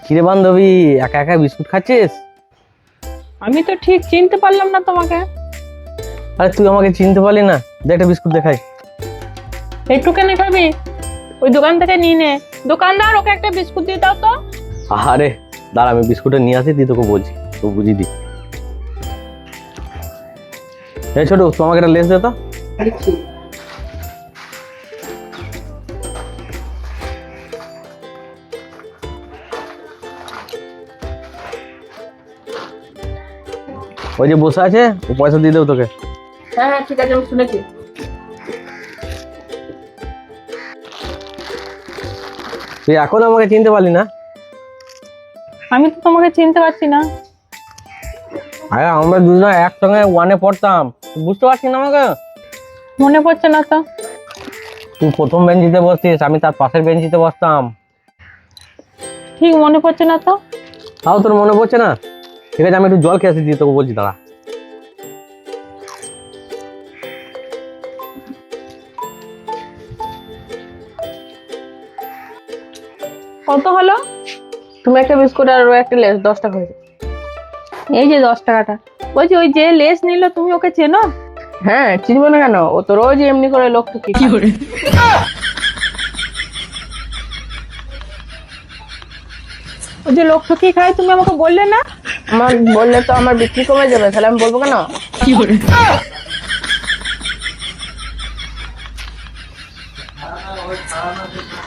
কিরে বান্ধবী, একা একা বিস্কুট খাচ্ছিস? আমি তো ঠিক চিনতে পারলাম না তোমাকে। আরে তুই আমাকে চিনতে পারলি না? দে একটা বিস্কুট দেখাই। একটু কেন খাবি? ওই দোকান থেকে নিয়ে নে। দোকানদার, ওকে একটা বিস্কুট দিয়ে দাও তো। আরে দাঁড়া, আমি বিস্কুটটা নিয়ে আসি, তুই তোকে বলছি, তো বুঝিয়ে দি। এই ছোট, তুই আমাকে একটা লেস দে তো। ওই যে বসে আছে, ও পয়সা দিয়ে দেবো তোকে। হ্যাঁ হ্যাঁ ঠিক আছে, আমি শুনেছি। তুই এখন আমাকে চিনতে পারলি না? আমি তো তোমাকে চিনতে পারছি না। আরে আমরা দুজন একসঙ্গে ওয়ানে পড়তাম, তুই বুঝতে পারছিস না আমাকে? মনে পড়ছে না তো। তুই প্রথম বেঞ্চিতে বসতিস, আমি তার পাশের বেঞ্চিতে বসতাম। ঠিক মনে পড়ছে না তো। তাও তোর মনে পড়ছে না? ঠিক আছে, আমি একটু জল খেয়ে আসি, দিয়ে তোকে বলছি, দাঁড়া। কত হলো? তুমি একটা বিস্কুট আর ও একটা লেস, 10 টাকা হয়েছে। এই যে 10 টাকাটা। বলছি, ওই যে লেস নিল, তুমি ওকে চেনো? হ্যাঁ, চিনবো না কেন? ও তো রোজ এমনি করে লোক ঠকি খায়। ও যে লোক ঠকি খায়, তুমি আমাকে বললে না? আমার বললে তো আমার বিক্রি কমে যাবে, তাহলে আমি বলবো কেন?